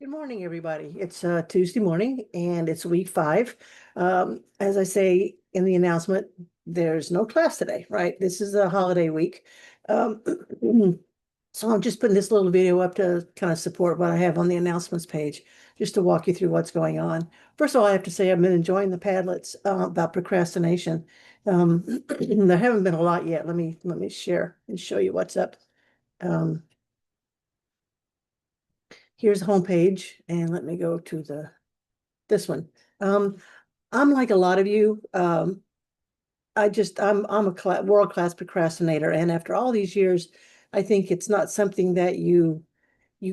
Good morning, everybody. It's Tuesday morning and it's week 5. As I say in the announcement, there's no class today, right? This is a holiday week. Um, so I'm just putting this little video up to kind of support what I have on the announcements page, just to walk you through what's going on. First of all, I have to say I've been enjoying the Padlets about procrastination. There haven't been a lot yet. Let me share and show you what's up. Um, Here's the homepage, and let me go to this one. Um, I'm like a lot of you. I'm a world-class procrastinator, and after all these years, I think it's not something that you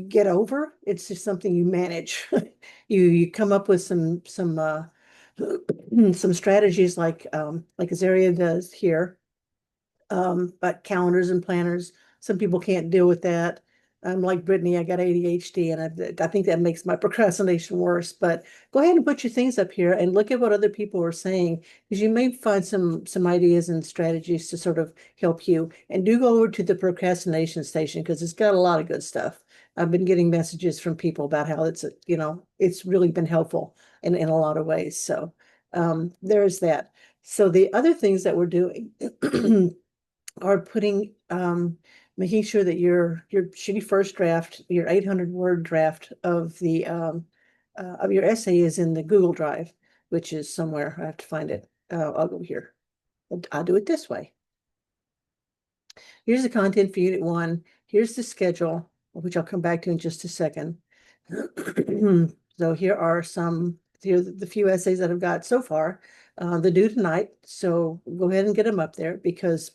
get over. It's just something you manage. You come up with some some strategies like Azaria does here, but calendars and planners. Some people can't deal with that. I'm like Brittany, I got ADHD, and I think that makes my procrastination worse. But go ahead and put your things up here and look at what other people are saying, because you may find some ideas and strategies to sort of help you. And do go over to the procrastination station because it's got a lot of good stuff. I've been getting messages from people about how it's really been helpful in a lot of ways. So there's that. So the other things that we're doing are making sure that your shitty first draft, your 800-word draft of your essay is in the Google Drive, which is somewhere. I have to find it. I'll go here. I'll do it this way. Here's the content for Unit 1. Here's the schedule, which I'll come back to in just a second. So here are the few essays that I've got so far. They're due tonight, so go ahead and get them up there, because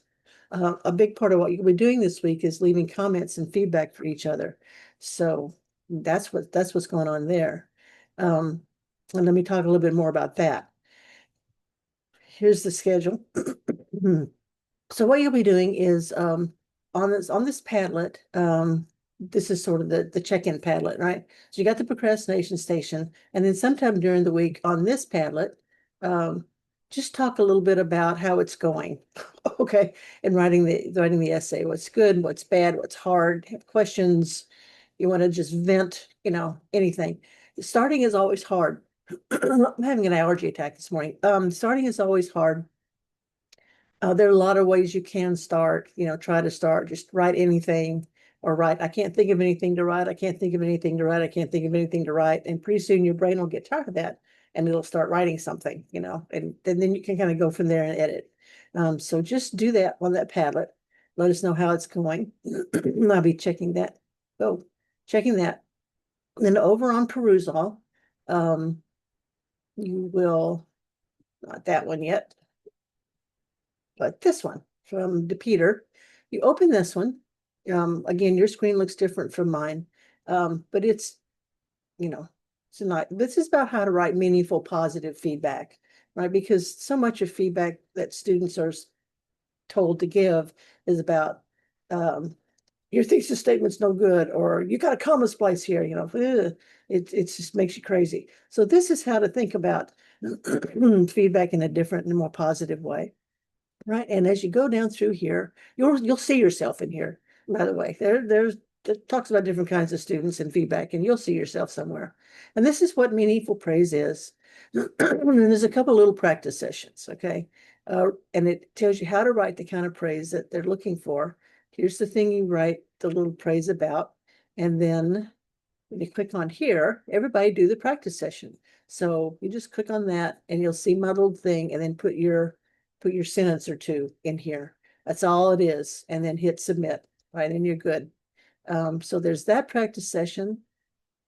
a big part of what you'll be doing this week is leaving comments and feedback for each other. So that's what's going on there. And let me talk a little bit more about that. Here's the schedule. So what you'll be doing is on this Padlet, this is sort of the check-in Padlet, right? So you got the procrastination station, and then sometime during the week on this Padlet, just talk a little bit about how it's going, okay? And writing the essay, what's good, what's bad, what's hard, have questions, you want to just vent, anything. Starting is always hard. I'm having an allergy attack this morning. Starting is always hard. There are a lot of ways you can start, try to start, just write anything or write, I can't think of anything to write. I can't think of anything to write. I can't think of anything to write. And pretty soon your brain will get tired of that and it'll start writing something, and then you can kind of go from there and edit. So just do that on that Padlet. Let us know how it's going. I'll be checking that. Oh, checking that. And then over on Perusal, you will, not that one yet, but this one from DePeter. You open this one. Again, your screen looks different from mine, but it's, this is about how to write meaningful, positive feedback, right? Because so much of feedback that students are told to give is about your thesis statement's no good, or you got a comma splice here, it just makes you crazy. So this is how to think about feedback in a different and more positive way. Right. And as you go down through here, you'll see yourself in here, by the way. It talks about different kinds of students and feedback, and you'll see yourself somewhere. And this is what meaningful praise is. And there's a couple little practice sessions, okay? And it tells you how to write the kind of praise that they're looking for. Here's the thing you write the little praise about. And then when you click on here, everybody do the practice session. So you just click on that and you'll see my little thing, and then put your sentence or two in here. That's all it is. And then hit submit, right? And you're good. So there's that practice session.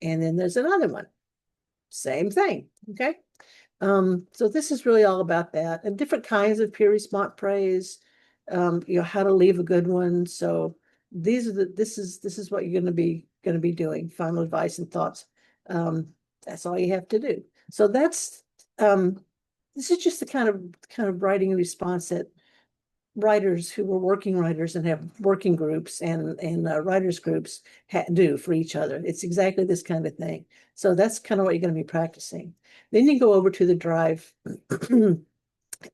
And then there's another one. Same thing. Okay. So this is really all about that, and different kinds of peer response praise, how to leave a good one. So this is what you're going to be doing. Final advice and thoughts. That's all you have to do. So this is just the kind of writing response that writers who were working writers and have working groups and writers groups do for each other. It's exactly this kind of thing. So that's kind of what you're going to be practicing. Then you go over to the drive.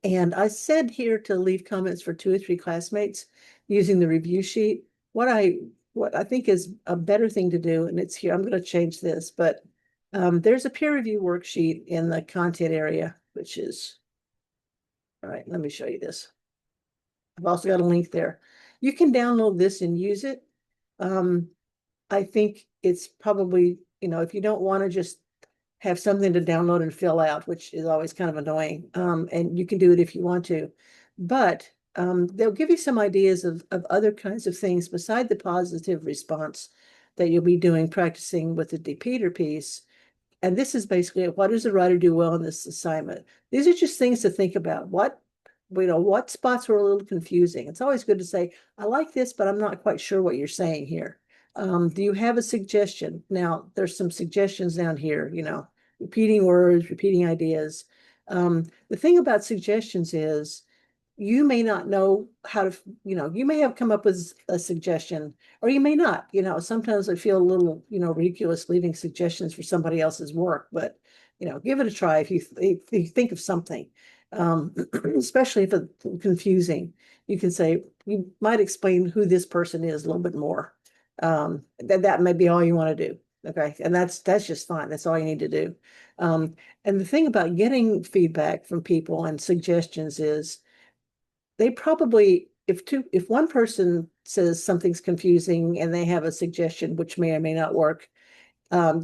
And I said here to leave comments for 2 or 3 classmates using the review sheet. What I what I think is a better thing to do, and it's here, I'm going to change this, but there's a peer review worksheet in the content area, which is, all right, let me show you this. I've also got a link there. You can download this and use it. I think it's probably, if you don't want to just have something to download and fill out, which is always kind of annoying. And you can do it if you want to, but they'll give you some ideas of other kinds of things beside the positive response that you'll be doing, practicing with the repeater piece. And this is basically, what does the writer do well in this assignment? These are just things to think about. What spots were a little confusing? It's always good to say, I like this, but I'm not quite sure what you're saying here. Do you have a suggestion? Now, there's some suggestions down here, repeating words, repeating ideas. The thing about suggestions is you may not know how to, you may have come up with a suggestion or you may not, sometimes I feel a little, ridiculous leaving suggestions for somebody else's work, but, give it a try if you think of something, especially if it's confusing. You can say, you might explain who this person is a little bit more. That may be all you want to do. Okay. And that's just fine. That's all you need to do. And the thing about getting feedback from people and suggestions is they probably, if one person says something's confusing and they have a suggestion which may or may not work,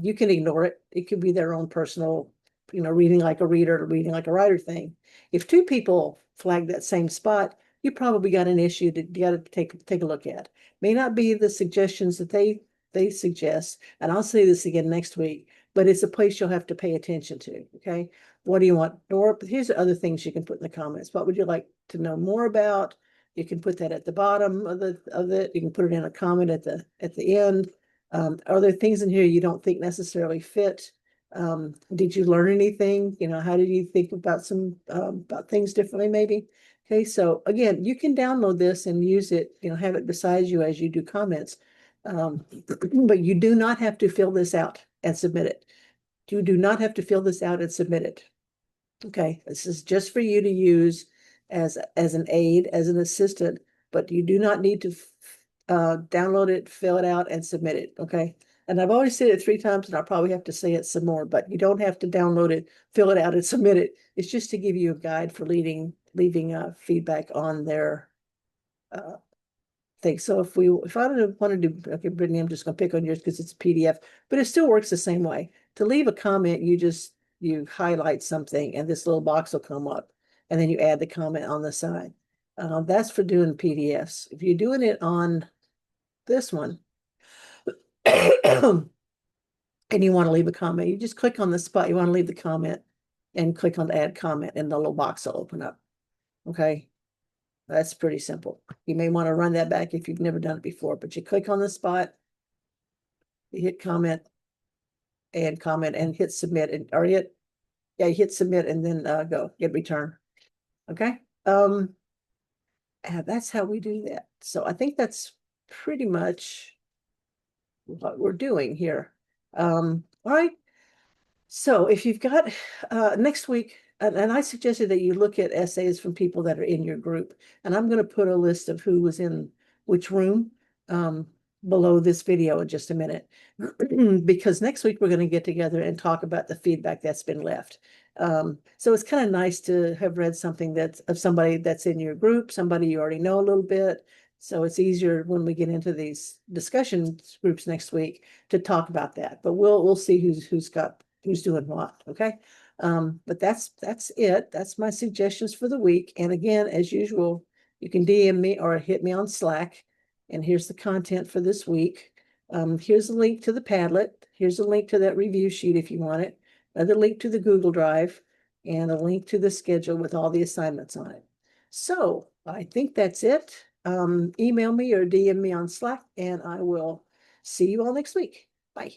you can ignore it. It could be their own personal, reading like a reader or reading like a writer thing. If two people flag that same spot, you probably got an issue that you got to take a look at. May not be the suggestions that they suggest, and I'll say this again next week, but it's a place you'll have to pay attention to. Okay, what do you want? Or here's the other things you can put in the comments. What would you like to know more about? You can put that at the bottom of it. You can put it in a comment at the end. Are there things in here you don't think necessarily fit? Did you learn anything? How did you think about about things differently maybe? Okay, so again, you can download this and use it, have it beside you as you do comments. But you do not have to fill this out and submit it. You do not have to fill this out and submit it. Okay, this is just for you to use as an aid, as an assistant, but you do not need to download it, fill it out, and submit it. Okay. And I've already said it 3 times, and I'll probably have to say it some more, but you don't have to download it, fill it out, and submit it. It's just to give you a guide for leaving feedback on their thing. So if I want to do, okay, Brittany, I'm just going to pick on yours because it's a PDF, but it still works the same way. To leave a comment, you highlight something, and this little box will come up, and then you add the comment on the side. That's for doing PDFs. If you're doing it on this one, and you want to leave a comment, you just click on the spot you want to leave the comment and click on add comment, and the little box will open up. Okay. That's pretty simple. You may want to run that back if you've never done it before, but you click on the spot, you hit comment, add comment, and hit submit, and you hit submit, and then go hit return. Okay. And that's how we do that. So I think that's pretty much what we're doing here. All right. So if you've got next week, and I suggested that you look at essays from people that are in your group, and I'm going to put a list of who was in which room below this video in just a minute, because next week we're going to get together and talk about the feedback that's been left. So it's kind of nice to have read something that's of somebody that's in your group, somebody you already know a little bit. So it's easier when we get into these discussion groups next week to talk about that. But we'll see who's doing what. Okay. But that's it. That's my suggestions for the week. And again, as usual, you can DM me or hit me on Slack. And here's the content for this week. Here's a link to the Padlet. Here's a link to that review sheet if you want it. Another link to the Google Drive, and a link to the schedule with all the assignments on it. So I think that's it. Email me or DM me on Slack, and I will see you all next week. Bye.